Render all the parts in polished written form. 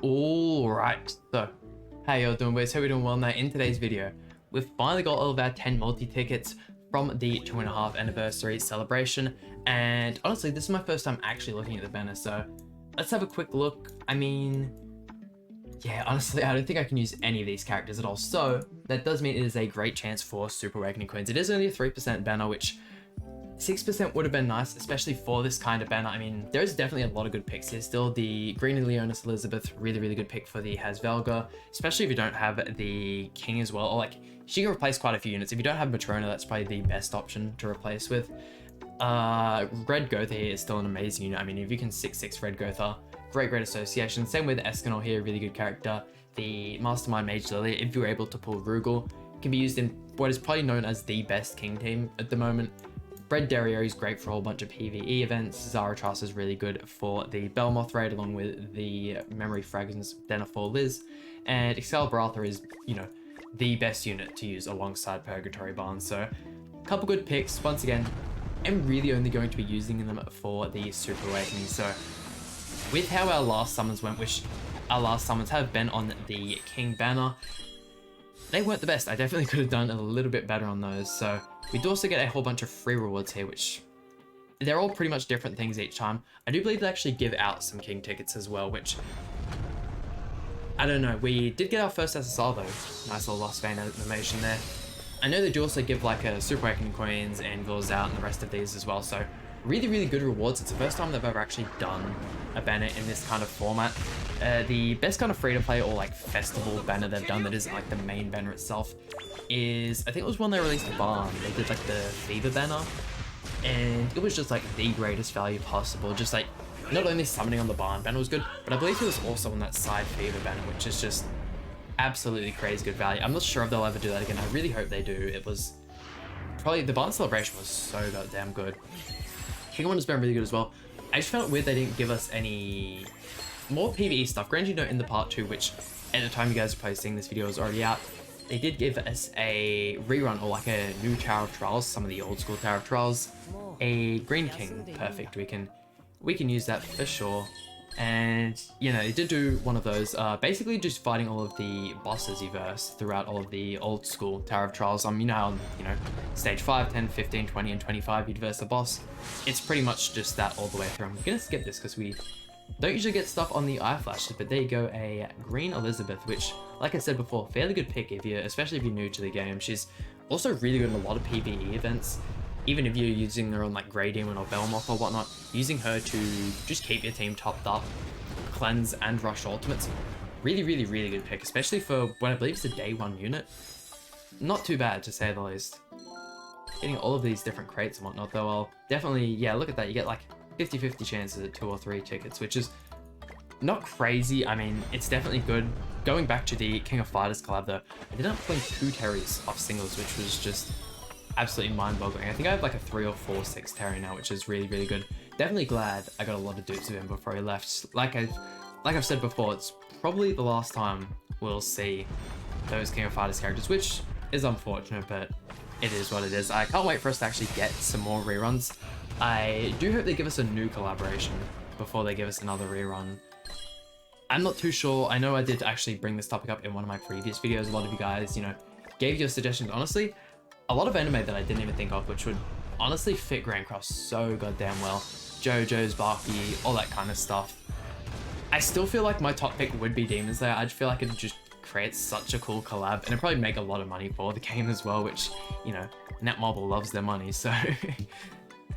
Alright, so how y'all doing, boys? Hope you're doing well. Now in today's video, we've finally got all of our 10 multi-tickets from the 2.5 anniversary celebration, and honestly this is my first time actually looking at the banner, so let's have a quick look. I mean, yeah, honestly I don't think I can use any of these characters at all, so that does mean it is a great chance for Super Awakening Coins. It is only a 3% banner, which 6% would have been nice, especially for this kind of banner. I mean, there's definitely a lot of good picks here still. The Green and Leonis Elizabeth, really good pick for the Hasvelga, especially if you don't have the King as well. Or like, she can replace quite a few units. If you don't have Matrona, that's probably the best option to replace with. Red Gotha here is still an amazing unit. I mean, if you can 6/6 Red Gotha, great association. Same with Escanor here, really good character. The Mastermind Mage Lily, if you're able to pull Rugal, can be used in what is probably known as the best King team at the moment. Red Dario is great for a whole bunch of PvE events. Zaratras is really good for the Belmoth raid, along with the Memory Fragments Denethor Liz. And Excalibur Arthur is, you know, the best unit to use alongside Purgatory Barn. So, a couple good picks. Once again, I'm really only going to be using them for the Super Awakening. So, with how our last summons went, which our last summons have been on the King banner, they weren't the best. I definitely could have done a little bit better on those. So we do also get a whole bunch of free rewards here, which they're all pretty much different things each time. I do believe they actually give out some King tickets as well, which I don't know. We did get our first SSR though. Nice little Lost Vein animation there. I know they do also give like a Super Awakening Coins and Vills out and the rest of these as well. So really good rewards. It's the first time they've ever actually done a banner in this kind of format. The best kind of free-to-play or like festival banner they've done that isn't like the main banner itself is, I think it was when they released the Barn. They did like the Fever banner, and it was just like the greatest value possible. Just like, not only summoning on the Barn banner was good, but I believe it was also on that side Fever banner, which is just absolutely crazy good value. I'm not sure if they'll ever do that again. I really hope they do. It was probably, the Barn celebration was so goddamn good. King one has been really good as well. I just found it weird they didn't give us any more PvE stuff. Granted, you know, in the part 2, which at the time you guys are probably seeing this video is already out, they did give us a rerun or like a new Tower of Trials, some of the old school Tower of Trials, a Green King, perfect. We can use that for sure. And you know, they did do one of those, basically just fighting all of the bosses you verse throughout all of the old school Tower of Trials. You know how, you know, stage 5, 10, 15, 20, and 25 you'd verse a boss. It's pretty much just that all the way through. I'm gonna skip this because we don't usually get stuff on the eye flashes, but there you go, a Green Elizabeth, which, like I said before, fairly good pick if you, especially if you're new to the game. She's also really good in a lot of PvE events. Even if you're using her on like Grey Demon or Belmoth or whatnot, using her to just keep your team topped up, cleanse and rush ultimates, really good pick, especially for what I believe is a day 1 unit. Not too bad, to say the least. Getting all of these different crates and whatnot though, I'll definitely, yeah, look at that, you get like 50-50 chances at 2 or 3 tickets, which is not crazy. I mean, it's definitely good. Going back to the King of Fighters collab though, I did end up pulling 2 Terrys off singles, which was just absolutely mind-boggling. I think I have like a 3 or 4 6 Terry now, which is really good. Definitely glad I got a lot of dupes of him before he left. Like I've said before, it's probably the last time we'll see those King of Fighters characters, which is unfortunate, but it is what it is. I can't wait for us to actually get some more reruns. I do hope they give us a new collaboration before they give us another rerun. I'm not too sure. I know I did actually bring this topic up in one of my previous videos. A lot of you guys, you know, gave your suggestions. Honestly, a lot of anime that I didn't even think of, which would honestly fit Grand Cross so goddamn well. JoJo's, Baki, all that kind of stuff. I still feel like my top pick would be Demon Slayer. I just feel like it just creates such a cool collab, and it'd probably make a lot of money for the game as well, which, you know, Netmarble loves their money, so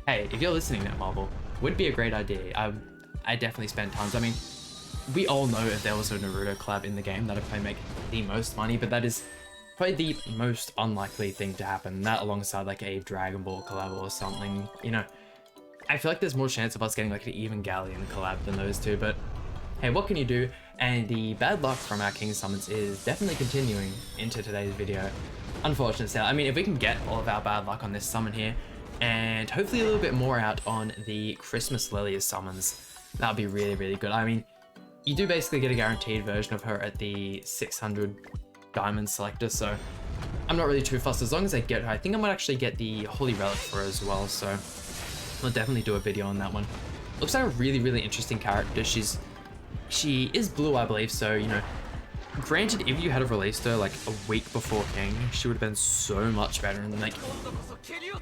hey, if you're listening, Netmarble, would be a great idea. I definitely spend tons. I mean, we all know if there was a Naruto collab in the game, that'd probably make the most money, but that is probably the most unlikely thing to happen. That alongside like a Dragon Ball collab or something, you know. I feel like there's more chance of us getting like an Evangelion collab than those two, but hey, what can you do? And the bad luck from our King Summons is definitely continuing into today's video. Unfortunate sale. I mean, if we can get all of our bad luck on this summon here, and hopefully a little bit more out on the Christmas Lily summons, that would be really good. I mean, you do basically get a guaranteed version of her at the 600 diamond selector, so I'm not really too fussed as long as I get her. I think I might actually get the Holy Relic for her as well, so I'll definitely do a video on that one. Looks like a really interesting character. She's She is blue, I believe, so, you know, granted, if you had have released her like a week before King, she would have been so much better and like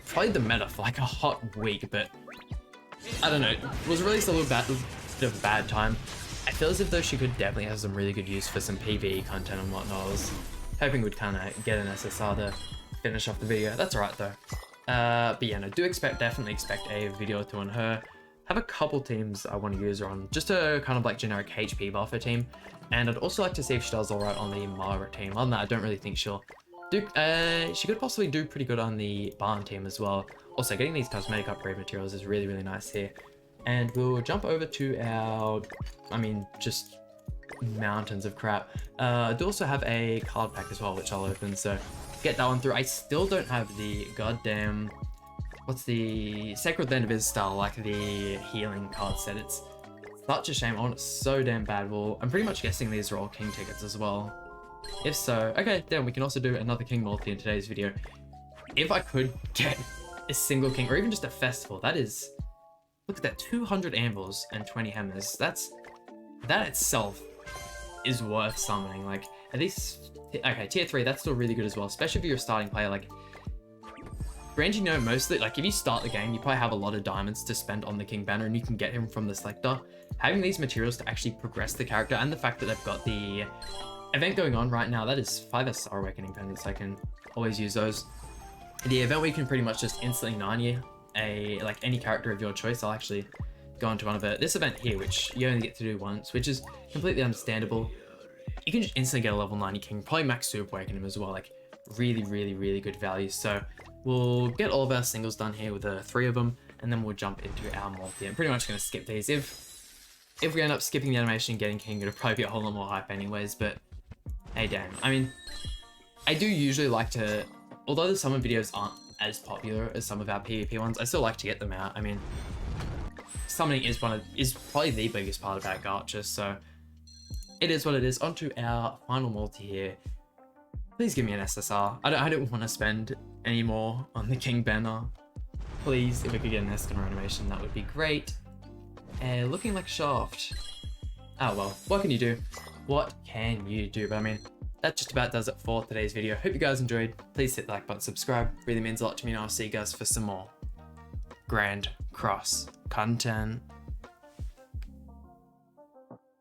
probably the meta for like a hot week, but I don't know, it was released a little bit of a bad time. I feel as if though she could definitely have some really good use for some PvE content and whatnot. I was hoping we'd kind of get an SSR to finish off the video. That's alright though. But yeah, no, definitely expect a video or two on her. Have a couple teams I want to use her on, just a kind of like generic HP buffer team. And I'd also like to see if she does alright on the Margaret team. Other than that, I don't really think she'll do, she could possibly do pretty good on the Barn team as well. Also, getting these cosmetic upgrade materials is really, really nice here. And we'll jump over to our, I mean, just mountains of crap. I do also have a card pack as well, which I'll open, so get that one through. I still don't have the goddamn, what's the Sacred Land of Istar, like the healing card set. It's such a shame. I want it so damn bad. Well, I'm pretty much guessing these are all King tickets as well. If so, okay, then we can also do another King multi in today's video. If I could get a single King, or even just a festival, that is, look at that, 200 anvils and 20 hammers. That itself is worth summoning. Like, at least, okay, tier 3, that's still really good as well, especially if you're a starting player. Like, granted, you know, mostly, like, if you start the game, you probably have a lot of diamonds to spend on the King banner, and you can get him from the selector. Having these materials to actually progress the character, and the fact that they've got the event going on right now, that is 5 SR Awakening pendants. I can always use those. The event where you can pretty much just instantly 90 like any character of your choice. I'll actually go into one of it. This event here, which you only get to do once, which is completely understandable. You can just instantly get a level 90 King, probably max Super Awaken him as well. Like, really, really, really good value. So we'll get all of our singles done here with the 3 of them, and then we'll jump into our multi. I'm pretty much going to skip these. If we end up skipping the animation and getting King, it'll probably be a whole lot more hype anyways, but hey damn. I mean, I do usually like to, although the summon videos aren't as popular as some of our PvP ones, I still like to get them out. I mean, summoning is probably the biggest part about Gacha, so it is what it is. On to our final multi here. Please give me an SSR. I don't want to spend any more on the King banner. Please, if we could get an Eskimo animation, that would be great. And looking like Shaft. Oh well, what can you do? What can you do? But I mean, that just about does it for today's video. Hope you guys enjoyed. Please hit the like button, subscribe. Really means a lot to me, and I'll see you guys for some more Grand Cross content.